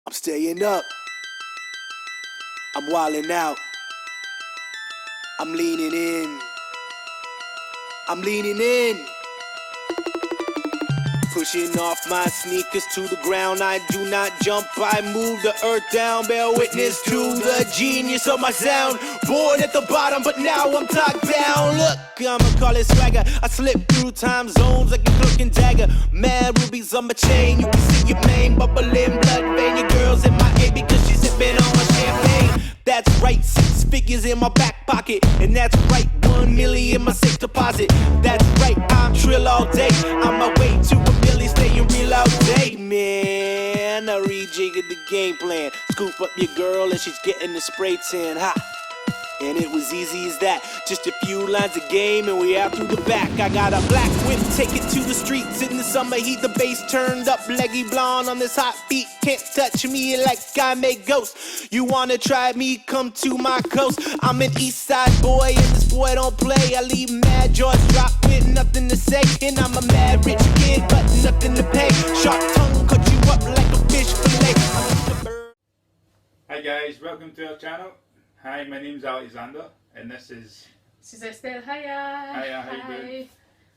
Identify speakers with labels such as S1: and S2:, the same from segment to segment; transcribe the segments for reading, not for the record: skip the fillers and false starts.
S1: I'm staying up. I'm wilding out. I'm leaning in. I'm leaning in. Pushing off my sneakers to the ground. I do not jump, I move the earth down. Bear witness to the genius of my sound. Born at the bottom, but now I'm tucked down. Look, I'ma call it swagger. I slip through time zones like a cloak and dagger. Mad rubies on my chain. You can see your mane bubbling, blood vein. Your girl's in my A because she's sipping on my champagne. That's right, 6 figures in my back pocket. And that's right, 1 million in my safe deposit. That's right, I'm trill all day. On my way to a million, staying real all day, man. I rejiggered the game plan. Scoop up your girl and she's getting the spray tan. Ha! And it was easy as that. Just a few lines of game and we out through the back. I got a black whip, take it to the streets in the summer heat. The bass turned up, leggy blonde on this hot beat. Can't touch me like I make ghosts. You wanna try me? Come to my coast. I'm an east side boy and this boy don't play. I leave mad jaws drop with nothing to say. And I'm a mad rich kid but nothing to pay. Sharp tongue cut you up like a fish fillet.
S2: Hi guys, welcome to our channel. Hi, my name's Alexander, and this is
S3: Estelle. Hiya.
S2: Hiya, how you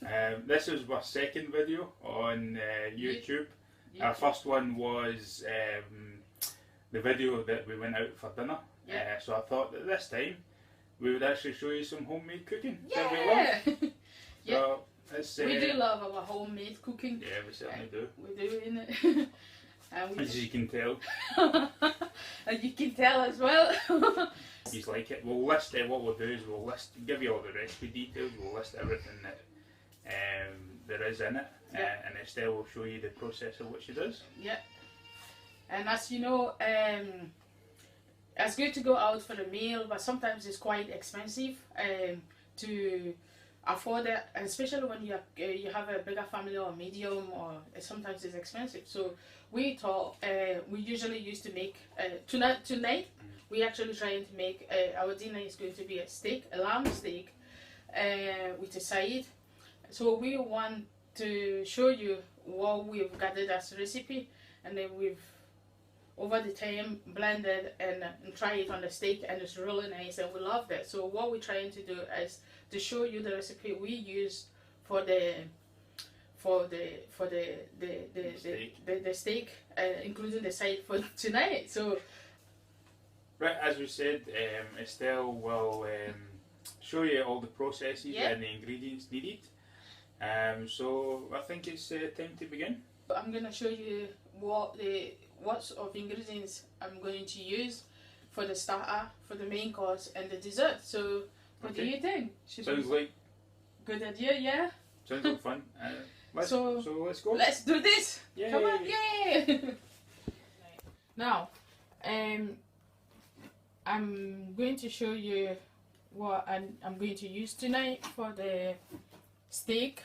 S2: doing? This is our second video on YouTube. Our first one was the video that we went out for dinner. So I thought that this time we would actually show you some homemade cooking that we love. So let's,
S3: we do love our homemade cooking.
S2: Yeah, we certainly do.
S3: We do, innit?
S2: As you can tell.
S3: And you can tell as well.
S2: You like it. We'll list what we'll do is we'll give you all the recipe details. We'll list everything that there is in it, and Estelle will show you the process of what she does. Yeah.
S3: And as you know, it's good to go out for a meal, but sometimes it's quite expensive to afford it, especially when you have a bigger family or medium, or sometimes it's expensive. So we thought we usually used to make tonight. We actually trying to make our dinner is going to be a lamb steak with a side. So we want to show you what we've gathered as a recipe, and then we've over the time blended and try it on the steak, and it's really nice and we love that. So what we're trying to do is to show you the recipe we use for the steak, including the side for tonight. So
S2: right, as we said, Estelle will show you all the processes and the ingredients needed. So I think it's time to begin.
S3: I'm gonna show you what sort of ingredients I'm going to use for the starter, for the main course, and the dessert. So what do you think?
S2: Sounds like
S3: good idea, yeah?
S2: Sounds like fun. So let's go.
S3: Let's do this.
S2: Yay.
S3: Come on, yay! Now, I'm going to show you what I'm going to use tonight for the steak.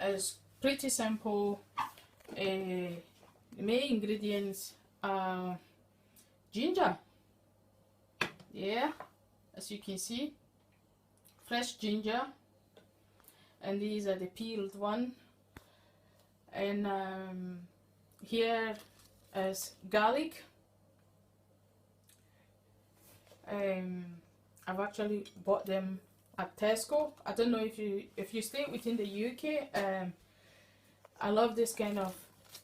S3: It's pretty simple. The main ingredients are ginger. Yeah, as you can see, fresh ginger, and these are the peeled one. And here is garlic. I've actually bought them at Tesco. I don't know if you stay within the UK. I love this kind of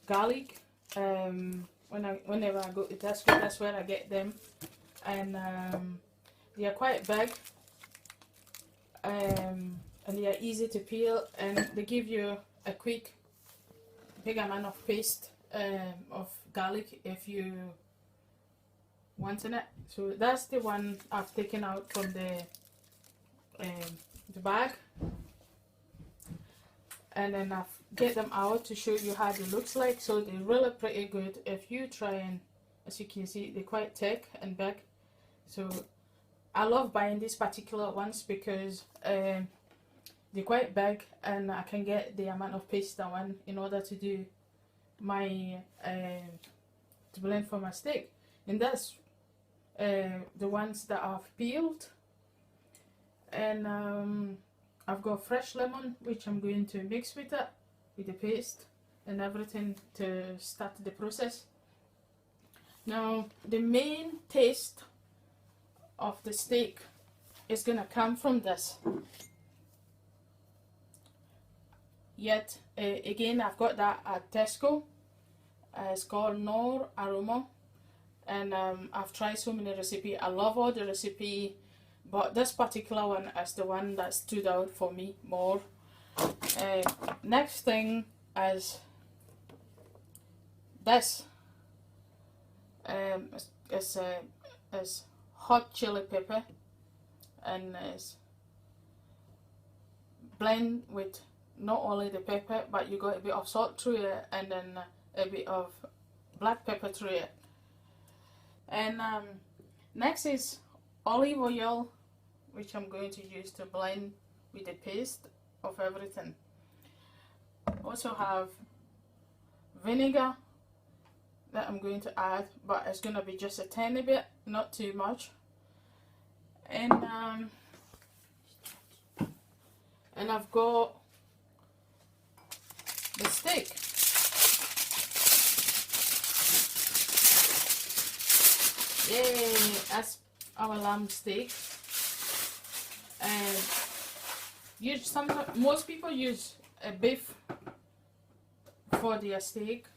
S3: garlic. Whenever I go to Tesco, that's where I get them, and they are quite big, and they are easy to peel, and they give you a big amount of paste of garlic if you wanting it. So that's the one I've taken out from the bag, and then I've get them out to show you how they looks like. So they're really pretty good. If you try, and as you can see, they're quite thick and big. So I love buying these particular ones because they're quite big, and I can get the amount of paste I want in order to do my to blend for my steak. And that's the ones that I've peeled. And I've got fresh lemon, which I'm going to mix with it, with the paste and everything to start the process. Now the main taste of the steak is gonna come from this. Yet again, I've got that at Tesco. It's called Knorr Aromat, and I've tried so many recipes. I love all the recipe, but this particular one is the one that stood out for me more. Next thing is this. It's hot chili pepper, and it's blend with not only the pepper, but you got a bit of salt through it, and then a bit of black pepper through it. And next is olive oil, which I'm going to use to blend with the paste of everything. Also have vinegar that I'm going to add, but it's going to be just a tiny bit, not too much. And I've got the steak. Yay, that's our lamb steak. And most people use a beef for their steak.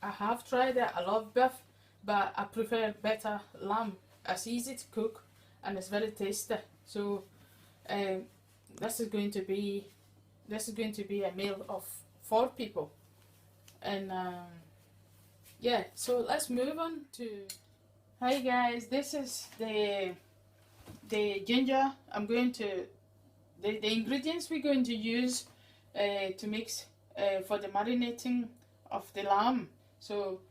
S3: I have tried it. I love beef, but I prefer better lamb. It's easy to cook and it's very tasty. So this is going to be a meal of 4 people. And yeah, so let's move on to. Hi guys, this is the ginger. I'm going to the ingredients we're going to use to mix for the marinating of the lamb. So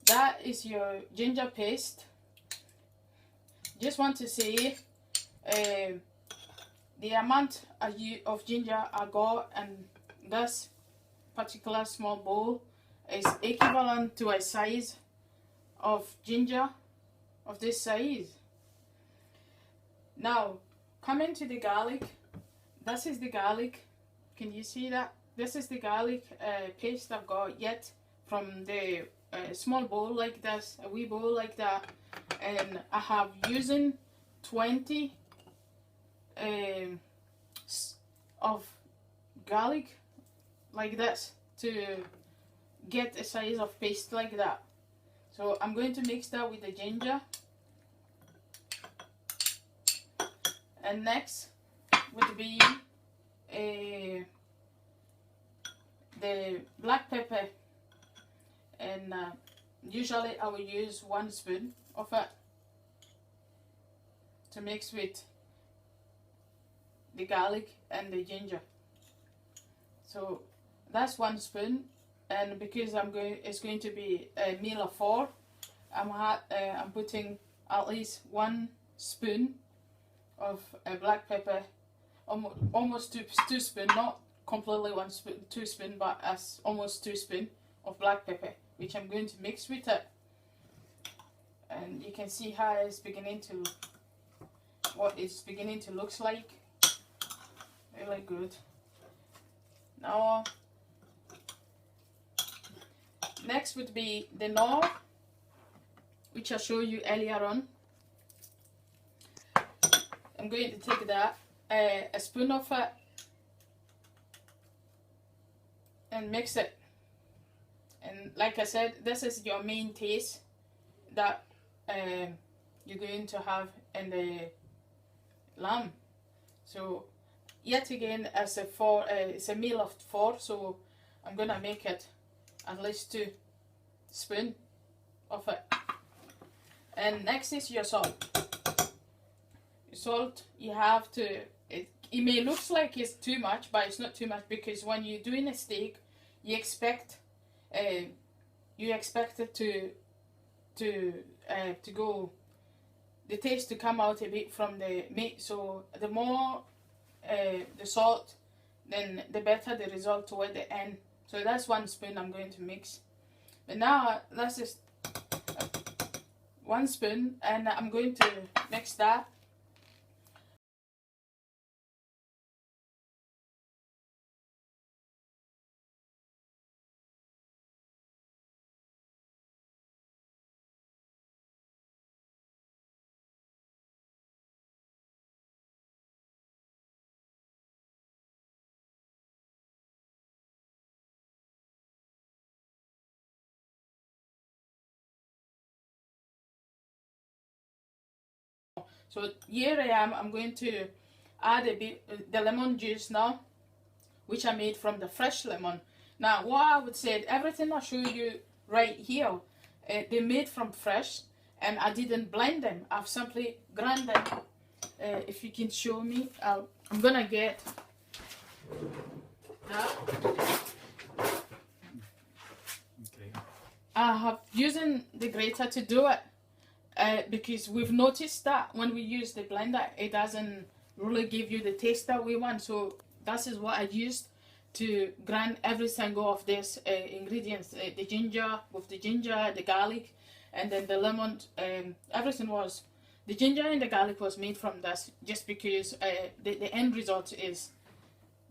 S3: that is your ginger paste. Just want to say the amount of ginger I got in this particular small bowl is equivalent to a size of ginger of this size. Now coming to the garlic, this is the garlic. Can you see that? This is the garlic paste I've got yet from the small bowl like this, a wee bowl like that, and I have using 20 of garlic like this to get a size of paste like that. So I'm going to mix that with the ginger, and next would be the black pepper, and usually I will use 1 spoon of it to mix with the garlic and the ginger. So that's 1 spoon, and because it's going to be a meal of 4, I'm putting at least 1 spoon of black pepper, almost 2 spoon, not completely 1 spoon, 2 spoon, but as almost 2 spoon of black pepper, which I'm going to mix with it. And you can see how it's beginning to, what it's beginning to looks like. Really good. Now next would be the Knorr, which I showed you earlier on. I'm going to take that, a spoon of it, and mix it. And like I said, this is your main taste that you're going to have in the lamb. So yet again, as it's a meal of 4, so I'm gonna make it at least 2 spoon of it. And next is your salt. Salt, you have to, it may look like it's too much, but it's not too much, because when you're doing a steak, you expect it to go, the taste to come out a bit from the meat. So the more the salt, then the better the result toward the end. So that's 1 spoon I'm going to mix. But now that's just 1 spoon, and I'm going to mix that. So here I am. I'm going to add a bit the lemon juice now, which I made from the fresh lemon. Now what I would say, everything I showed you right here, they made from fresh, and I didn't blend them. I've simply ground them. If you can show me, I'm gonna get that.
S2: Okay.
S3: I have using the grater to do it because we've noticed that when we use the blender, it doesn't really give you the taste that we want. So that is what I used to grind every single of these ingredients. The ginger, with the ginger, the garlic, and then the lemon. Everything was, the ginger and the garlic was made from this, just because the end result is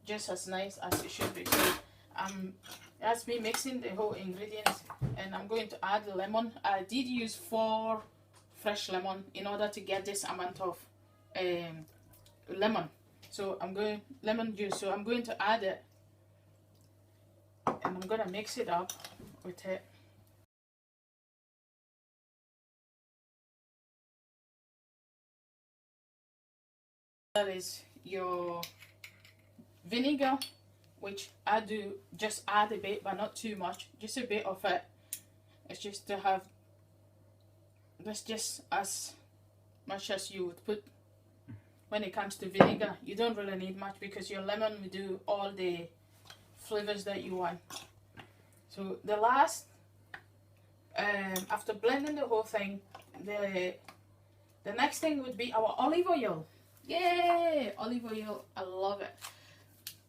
S3: just as nice as it should be. So that's me mixing the whole ingredients, and I'm going to add the lemon. I did use 4 fresh lemon in order to get this amount of lemon. So lemon juice. So I'm going to add it, and I'm gonna mix it up with it. That is your vinegar, which I do just add a bit, but not too much, just a bit of it. It's just to have, that's just as much as you would put when it comes to vinegar. You don't really need much because your lemon will do all the flavors that you want. So the last, after blending the whole thing, the next thing would be our olive oil. Yay! Olive oil, I love it.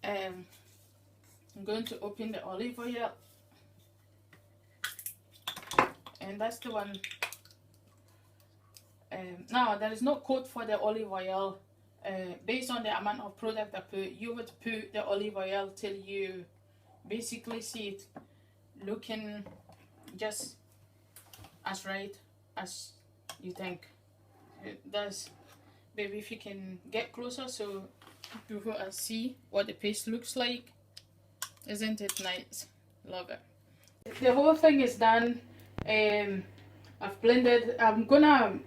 S3: I'm going to open the olive oil, and that's the one. Now there is no code for the olive oil. Based on the amount of product I put, you would put the olive oil till you basically see it looking just as right as you think it does. Maybe if you can get closer so people can see what the paste looks like. Isn't it nice? Love it. The whole thing is done. I've blended.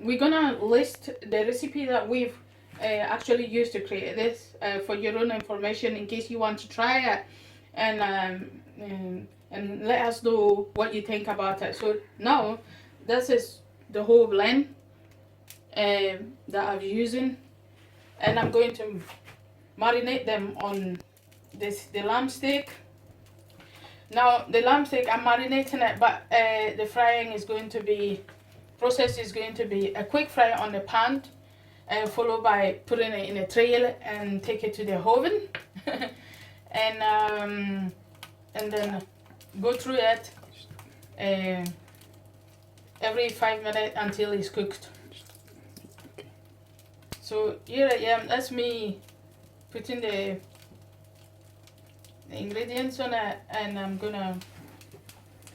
S3: We're gonna list the recipe that we've actually used to create this for your own information, in case you want to try it, and let us know what you think about it. So now this is the whole blend that I'm using, and I'm going to marinate them on the lamb steak. Now the lamb steak, I'm marinating it, but the frying is going to be, process is going to be a quick fry on the pan, followed by putting it in a tray and take it to the oven, and then go through it every 5 minutes until it's cooked. So here I am, that's me putting the ingredients on it, and I'm gonna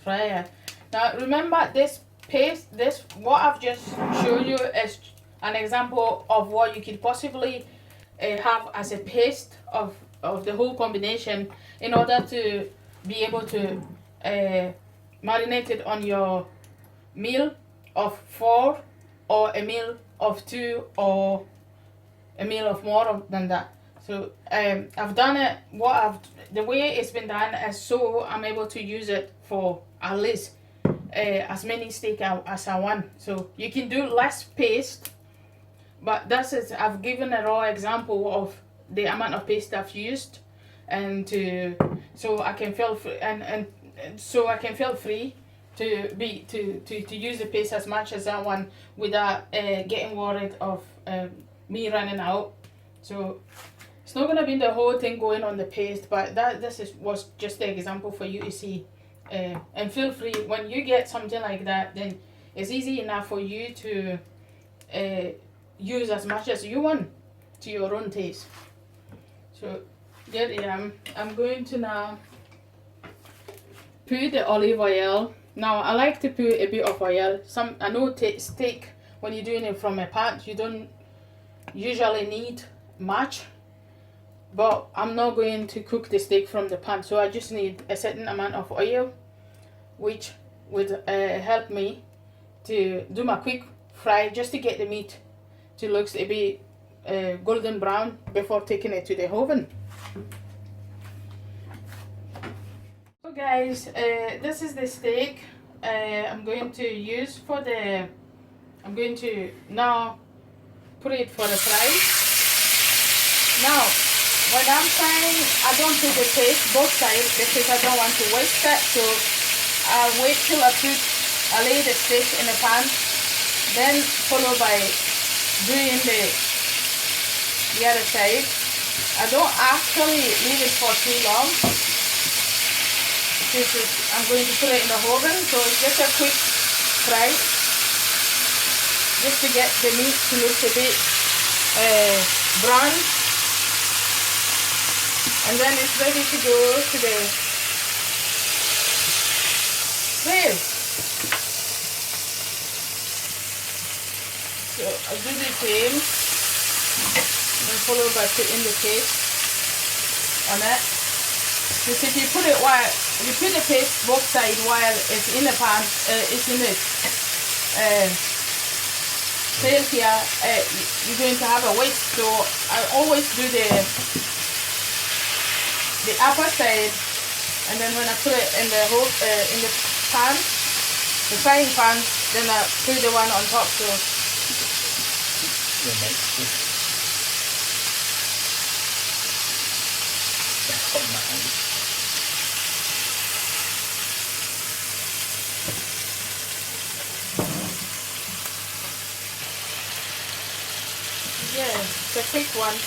S3: fry it. Now remember, this paste, what I've just showed you is an example of what you could possibly have as a paste of the whole combination, in order to be able to marinate it on your meal of 4, or a meal of 2, or a meal of more than that. So I've done it, the way it's been done is so I'm able to use it for at least as many steak as I want. So you can do less paste, but I've given a raw example of the amount of paste I've used, and so I can feel free, and so I can feel free to use the paste as much as I want without getting worried of me running out. So it's not gonna be the whole thing going on the paste, but was just the example for you to see. And feel free, when you get something like that, then it's easy enough for you to use as much as you want to your own taste. So there I am. I'm going to now put the olive oil. Now I like to put a bit of oil. I know steak, when you're doing it from a pan, you don't usually need much, but I'm not going to cook the steak from the pan, so I just need a certain amount of oil, which would help me to do my quick fry, just to get the meat to looks a bit golden brown before taking it to the oven. So guys, this is the steak I'm going to use for the, I'm going to now put it for the fry. Now when I'm frying, I don't put the paste both sides because I don't want to waste that, so I'll wait till I lay the steak in the pan, then followed by doing the other side. I don't actually leave it for too long. I'm going to put it in the oven, so it's just a quick fry, just to get the meat to look a bit brown, and then it's ready to go to the grill. So I do the same, and followed by putting the paste on it. Because if you put it you put the paste both sides while it's in the pan, it's in the tail here, you're going to have a waste. So I always do the upper side, and then when I put it in the pan, the frying pan, then I put the one on top. So yeah, it's a quick one.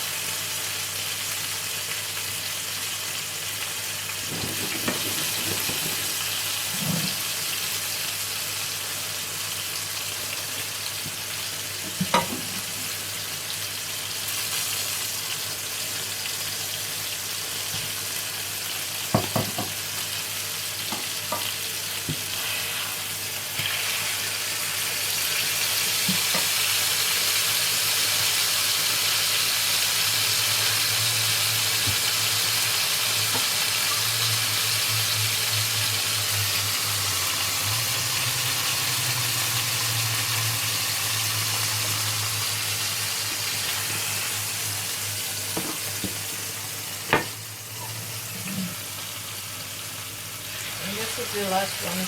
S3: This is the last one.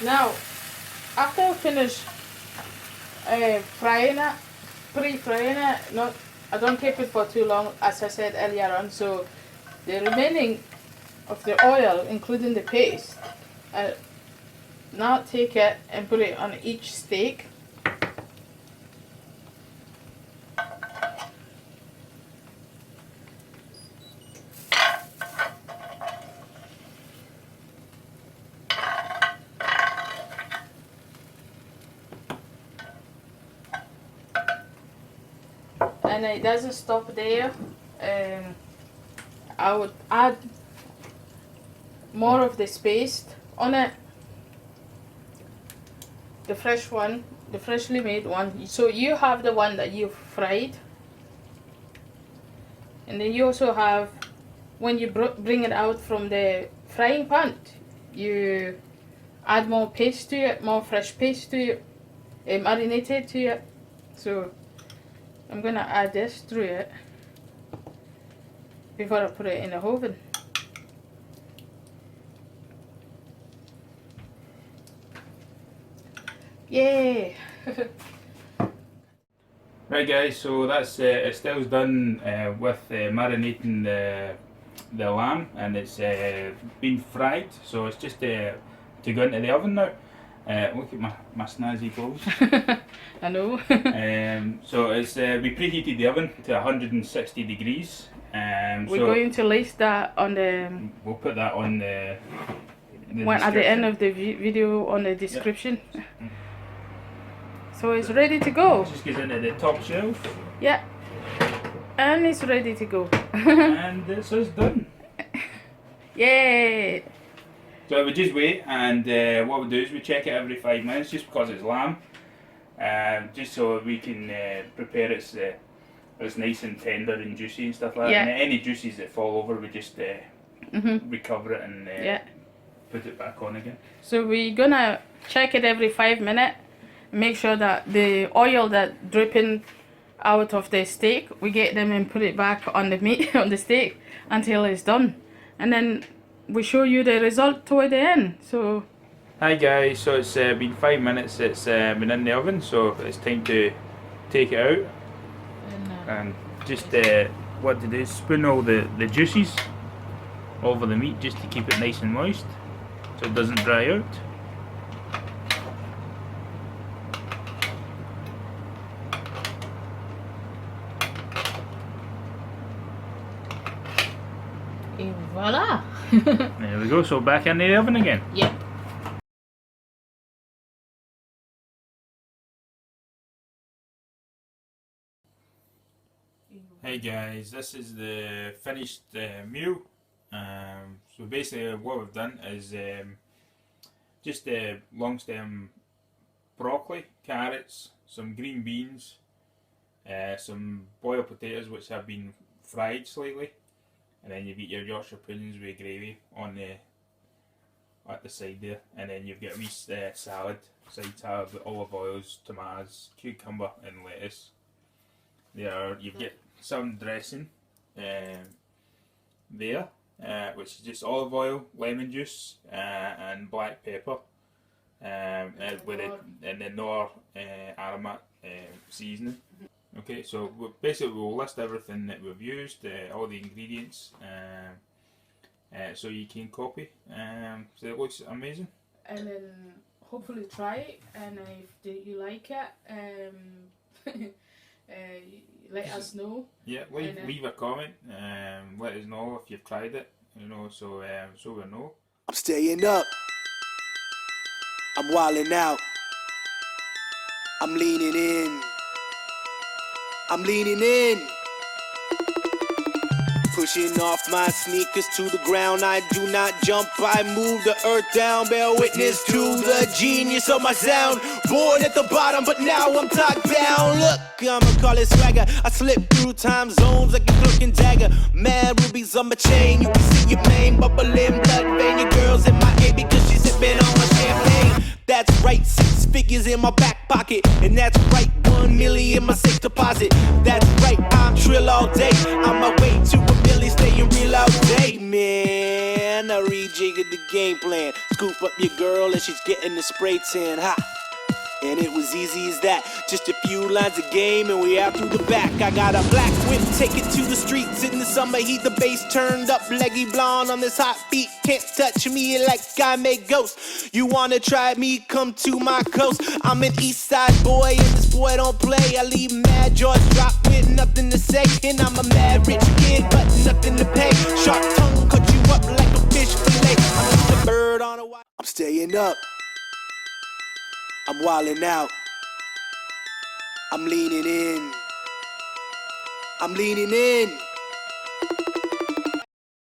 S3: Now, after I finish frying it, pre-frying it, I don't keep it for too long, as I said earlier on. So the remaining of the oil, including the paste, now take it and put it on each steak. And it doesn't stop there. I would add more of this paste on it, the fresh one, the freshly made one. So you have the one that you fried, and then you also have, when you bring it out from the frying pan, you add more paste to it, more fresh paste to it, marinated to it. So I'm gonna add this through it before I put it in the oven. Yay!
S2: Right guys, so that's Estelle's done with marinating the lamb, and it's been fried, so it's just to go into the oven now. Look at my snazzy clothes.
S3: I know.
S2: So it's we preheated the oven to 160 degrees.
S3: We're
S2: so
S3: going to list that on the
S2: we'll put that on the
S3: one at the end of the video on the description. Yep. So it's ready to go.
S2: It just goes into the top shelf.
S3: Yeah, and it's ready to go.
S2: And this is done.
S3: Yay!
S2: So we just wait, and what we do is we check it every 5 minutes, just because it's lamb, just so we can prepare it so it's nice and tender and juicy and stuff like that. And any juices that fall over, we just recover it and put it back on again.
S3: So we're gonna check it every 5 minutes. Make sure that the oil that dripping out of the steak, we get them and put it back on the meat on the steak until it's done, and then we show you the result toward the end. So
S2: hi guys, so it's been 5 minutes, it's been in the oven, so it's time to take it out and just what to do is spoon all the juices over the meat just to keep it nice and moist so it doesn't dry out.
S3: and voila.
S2: There we go, so back in the oven again.
S3: Yep.
S2: Hey guys, this is the finished meal. So basically what we've done is just long stem broccoli, carrots, some green beans, some boiled potatoes which have been fried slightly, and then you've got your Yorkshire puddings with gravy on at the side there, and then you've got a wee salad, side salad with olive oils, tomatoes, cucumber and lettuce. You've got some dressing there, which is just olive oil, lemon juice, and black pepper, and the Knorr Aromat seasoning. Okay, so basically we'll list everything that we've used, all the ingredients, so you can copy. So it looks amazing.
S3: And then hopefully try it, and if you like it, let us know.
S2: Yeah, leave a comment, let us know if you've tried it, you know, so we know.
S1: I'm staying up, I'm wilding out, I'm leaning in, I'm leaning in. Pushing off my sneakers to the ground, I do not jump, I move the earth down. Bear witness to the genius of my sound. Born at the bottom, but now I'm top down. Look, I'ma call it swagger. I slip through time zones like a cloak and dagger. Mad rubies on my chain, you can see your main bubbling blood vein. Your girl's in my ear because she's sipping on my champagne. That's right, 6 figures in my back pocket, and that's right, 1 million in my safe deposit. That's right, I'm trill all day, on my way to a million, staying real all day, man. I rejiggered the game plan, scoop up your girl and she's getting the spray tan, ha. And it was easy as that, just a few lines of game and we out through the back. I got a black whip, take it to the streets in the summer heat, the bass turned up, leggy blonde on this hot beat. Can't touch me like I make ghosts. You wanna try me, come to my coast. I'm an east side boy and this boy don't play. I leave mad jaws drop with nothing to say. And I'm a mad rich kid but nothing to pay. Sharp tongue cut you up like a fish fillet. I'm just a bird on a wire. I'm staying up, I'm wilding out, I'm leaning in, I'm leaning in.